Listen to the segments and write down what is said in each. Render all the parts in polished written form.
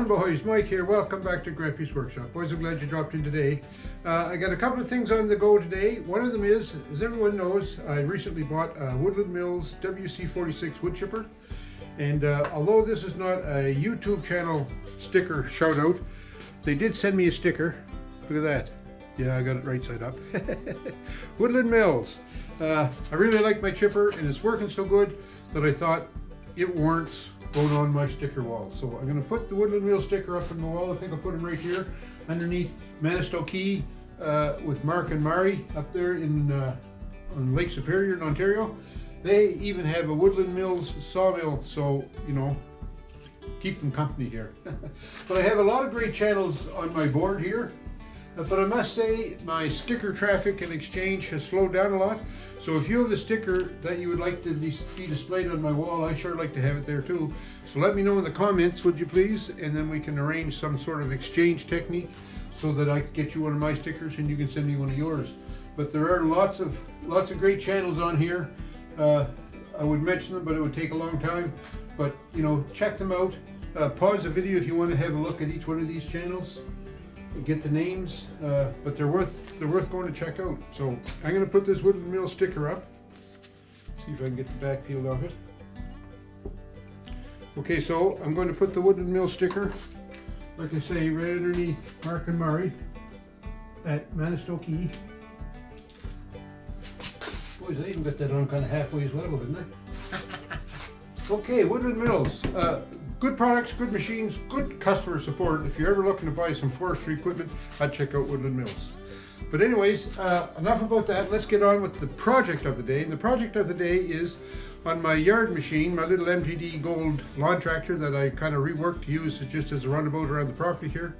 going, boys? Mike here. Welcome back to Grampie's Workshop. Boys, I'm glad you dropped in today. I got a couple of things on the go today. One of them is, as everyone knows, I recently bought a Woodland Mills WC46 wood chipper. And although this is not a YouTube channel sticker shout out, they did send me a sticker. Look at that. Yeah, I got it right side up. Woodland Mills. I really like my chipper and it's working so good that I thought it warrants going on my sticker wall. So I'm going to put the Woodland Mills sticker up on the wall. I think I'll put them right here underneath Manistow with Mark and Mary up there in on Lake Superior in Ontario. They even have a Woodland Mills sawmill, so you know, keep them company here. But I have a lot of great channels on my board here. But I must say my sticker traffic and exchange has slowed down a lot. So if you have a sticker that you would like to be displayed on my wall, I sure like to have it there too. So let me know in the comments, would you please? And then we can arrange some sort of exchange technique so that I can get you one of my stickers and you can send me one of yours. But there are lots of great channels on here. I would mention them, but it would take a long time. But you know, check them out. Pause the video if you want to have a look at each one of these channels. Get the names, but they're worth going to check out. So I'm going to put this Woodland Mill sticker up. See if I can get the back peeled off it. Okay, so I'm going to put the Woodland Mill sticker, like I say, right underneath Mark and Murray at Manistow. Boys, I even got that on kind of halfway as well, didn't I? Okay, Woodland Mills. Good products, good machines, good customer support. If you're ever looking to buy some forestry equipment, I'd check out Woodland Mills. But anyways, enough about that. Let's get on with the project of the day. And the project of the day is on my yard machine, my little MTD Gold lawn tractor that I kind of reworked to use just as a runabout around the property here.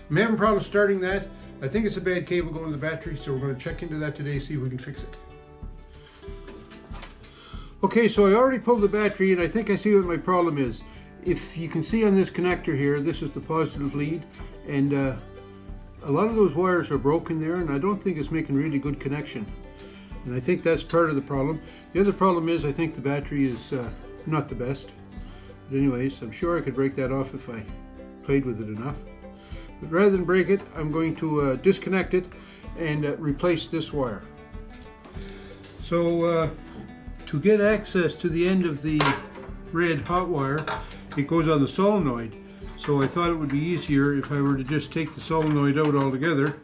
I'm having problems starting that. I think it's a bad cable going to the battery, so we're going to check into that today, see if we can fix it. Okay, so I already pulled the battery and I think I see what my problem is. If you can see on this connector here, this is the positive lead, and a lot of those wires are broken there, and I don't think it's making really good connection. And I think that's part of the problem. The other problem is I think the battery is not the best. But anyways, I'm sure I could break that off if I played with it enough. But rather than break it, I'm going to disconnect it and replace this wire. So to get access to the end of the red hot wire, it goes on the solenoid. So I thought it would be easier if I were to just take the solenoid out altogether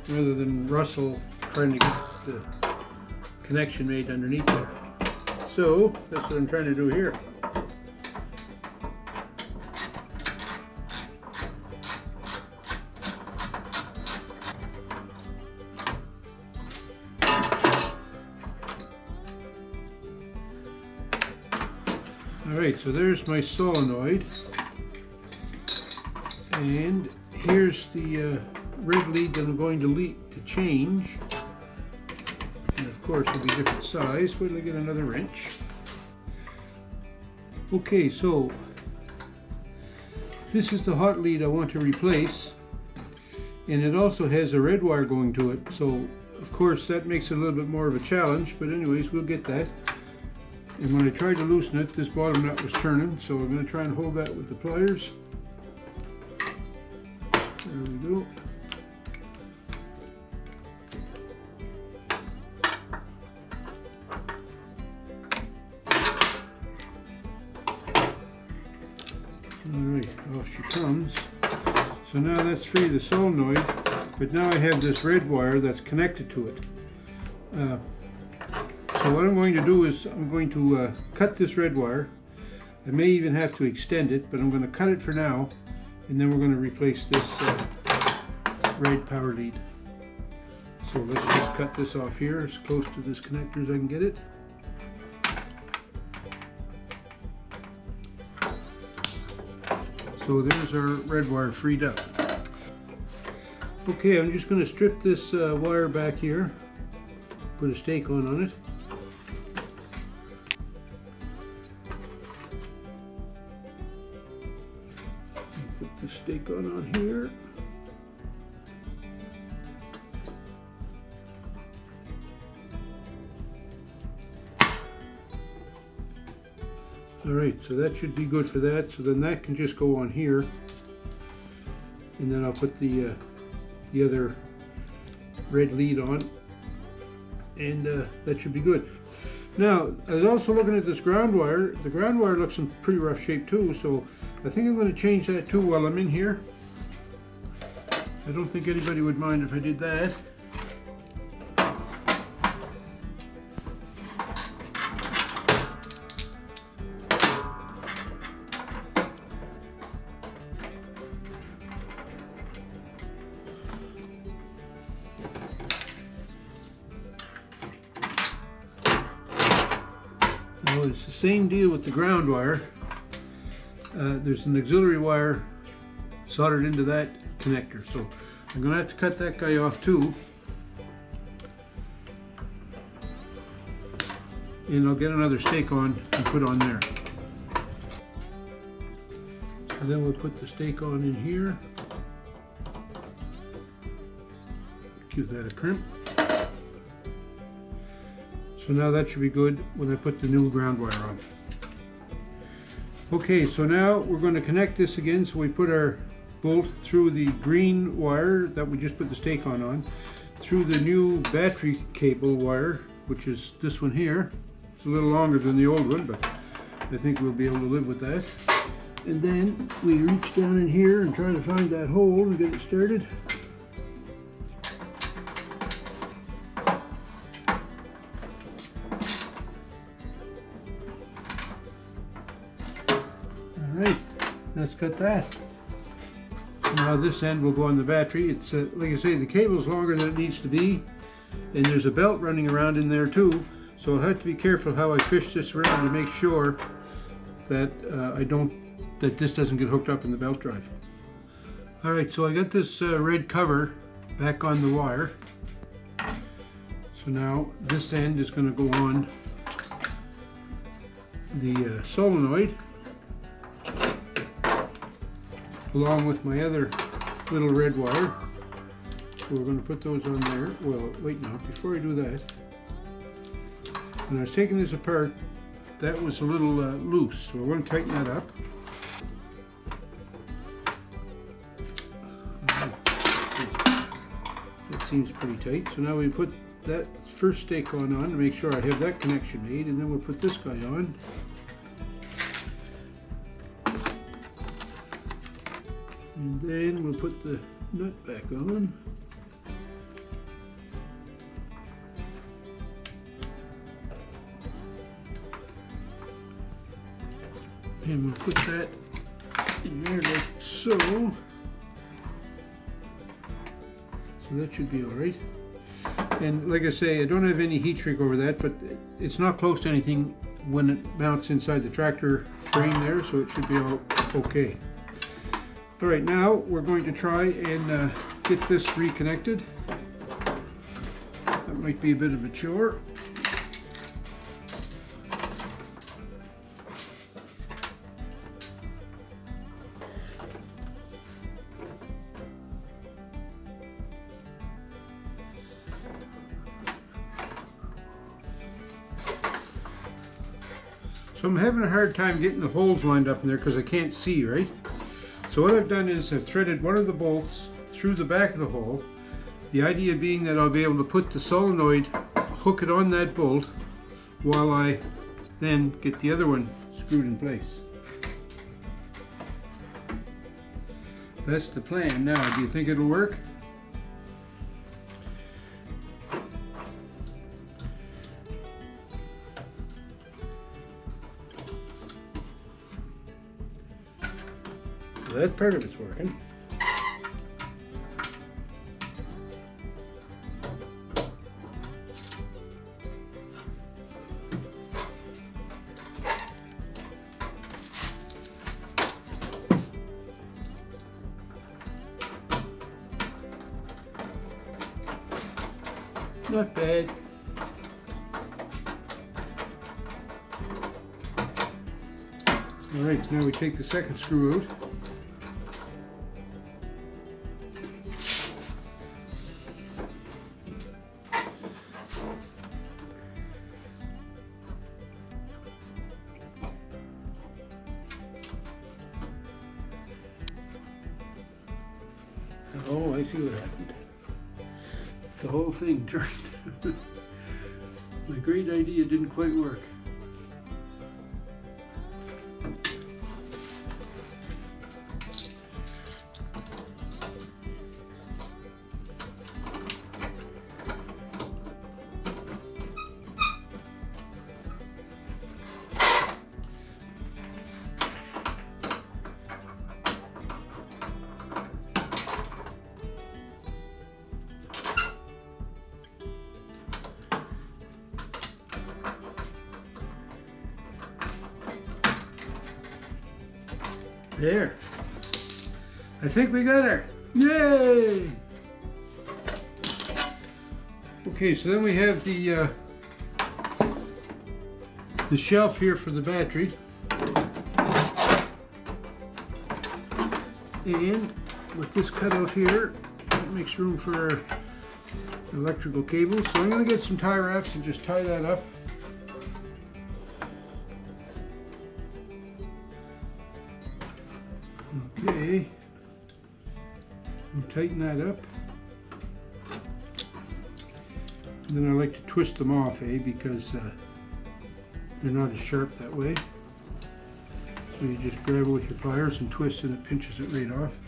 rather than Russell trying to get the connection made underneath there. So that's what I'm trying to do here. Alright, so there's my solenoid, and here's the red lead that I'm going to change, and of course it'll be different size. Wait till I get another wrench. Okay, so this is the hot lead I want to replace, and it also has a red wire going to it, so of course that makes it a little bit more of a challenge, but anyways, we'll get that. And when I tried to loosen it, this bottom nut was turning, so I'm going to try and hold that with the pliers. There we go. Alright, off she comes. So now that's free of the solenoid, but now I have this red wire that's connected to it. So what I'm going to do is I'm going to cut this red wire. I may even have to extend it, but I'm going to cut it for now, and then we're going to replace this red power lead. So let's just cut this off here as close to this connector as I can get it. So there's our red wire freed up. Okay, I'm just going to strip this wire back here, put a stak-on on it. Put the stak-on here. Alright, so that should be good for that. So then that can just go on here. and then I'll put the other red lead on, and that should be good. Now, I was also looking at this ground wire. The ground wire looks in pretty rough shape too, so I think I'm going to change that too while I'm in here. I don't think anybody would mind if I did that. Now, it's the same deal with the ground wire. There's an auxiliary wire soldered into that connector, so I'm going to have to cut that guy off too, and I'll get another stak-on and put on there. So then we'll put the stak-on in here, give that a crimp. So now that should be good when I put the new ground wire on. Okay, so now we're going to connect this again. So we put our bolt through the green wire that we just put the stak-on on, through the new battery cable wire, which is this one here. It's a little longer than the old one, but I think we'll be able to live with that. And then we reach down in here and try to find that hole and get it started. Alright, let's cut that. Now this end will go on the battery. It's like I say, the cable's longer than it needs to be, and there's a belt running around in there too, so I'll have to be careful how I fish this around to make sure that that this doesn't get hooked up in the belt drive. Alright, so I got this red cover back on the wire. So now this end is going to go on the solenoid, along with my other little red wire. So we're going to put those on there. Well, wait now, before I do that, when I was taking this apart, that was a little loose, so we're going to tighten that up. That seems pretty tight. So now we put that first stak-on on to make sure I have that connection made, and then we'll put this guy on. And then we'll put the nut back on. And we'll put that in there like so. So that should be all right. And like I say, I don't have any heat shrink over that, but it's not close to anything when it mounts inside the tractor frame there, so it should be all okay. All right, now we're going to try and get this reconnected. That might be a bit of a chore. So I'm having a hard time getting the holes lined up in there because I can't see, right? So what I've done is I've threaded one of the bolts through the back of the hole. The idea being that I'll be able to put the solenoid, hook it on that bolt, while I then get the other one screwed in place. That's the plan. Now, do you think it'll work? That part of it's working. Not bad. All right, now we take the second screw out. Oh, I see what happened. The whole thing turned. My great idea didn't quite work. There. I think we got her. Yay! Okay, so then we have the shelf here for the battery. And with this cutout here, that makes room for our electrical cables. So I'm going to get some tie wraps and just tie that up. Okay, and tighten that up. And then I like to twist them off, because they're not as sharp that way. So you just grab it with your pliers and twist, and it pinches it right off.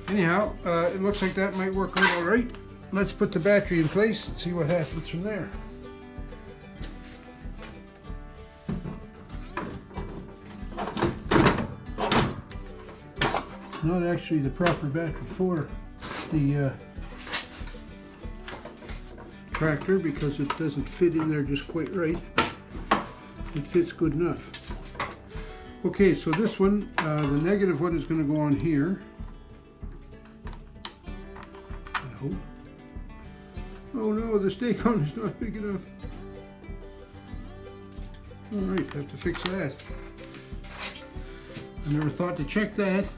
Anyhow, it looks like that might work out all right. Let's put the battery in place and see what happens from there. Not actually the proper battery for the tractor, because it doesn't fit in there just quite right. It fits good enough. Okay, so this one, the negative one, is going to go on here. I hope. Oh no, the stak-on is not big enough. Alright, have to fix that. I never thought to check that.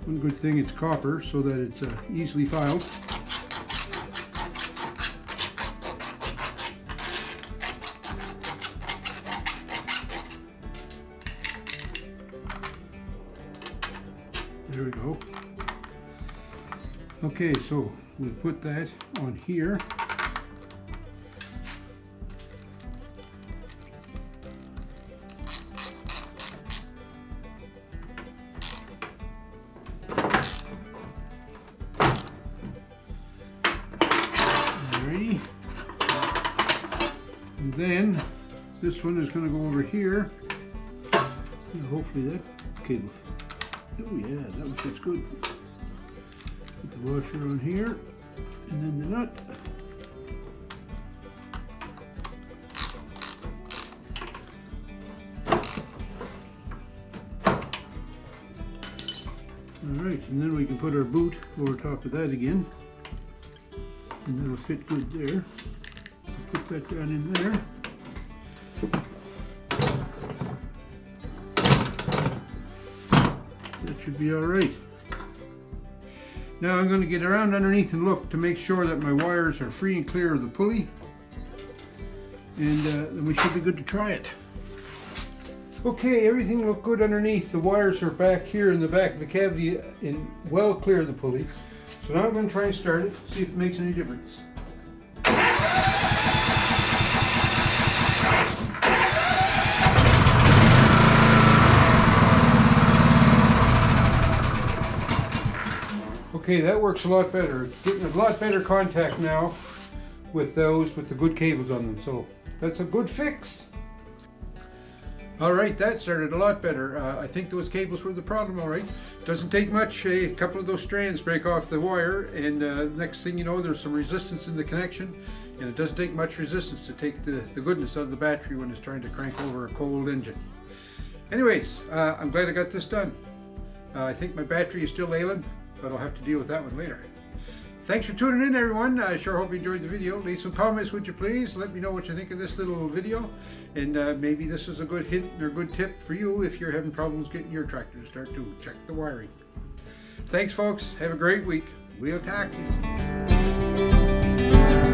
One good thing, it's copper, so that it's easily filed. There we go. Okay, so we put that on here. Alrighty. And then this one is going to go over here. And hopefully that cable. Oh yeah, that one fits good. Put the washer on here, and then the nut. Alright, and then we can put our boot over top of that again. And that'll fit good there. Put that down in there. That should be alright. Now I'm going to get around underneath and look to make sure that my wires are free and clear of the pulley. And then we should be good to try it. Okay, everything looked good underneath. The wires are back here in the back of the cavity and well clear of the pulley. So now I'm going to try and start it, see if it makes any difference. Okay, that works a lot better. Getting a lot better contact now with those with the good cables on them. So that's a good fix. Alright, that started a lot better. I think those cables were the problem, alright. Doesn't take much, a couple of those strands break off the wire, and next thing you know, there's some resistance in the connection, and it doesn't take much resistance to take the goodness out of the battery when it's trying to crank over a cold engine. Anyways, I'm glad I got this done. I think my battery is still ailing, but I'll have to deal with that one later. Thanks for tuning in, everyone. I sure hope you enjoyed the video. Leave some comments, would you please? Let me know what you think of this little video. And maybe this is a good hint or good tip for you if you're having problems getting your tractor to start to check the wiring. Thanks, folks. Have a great week. We'll talk to you.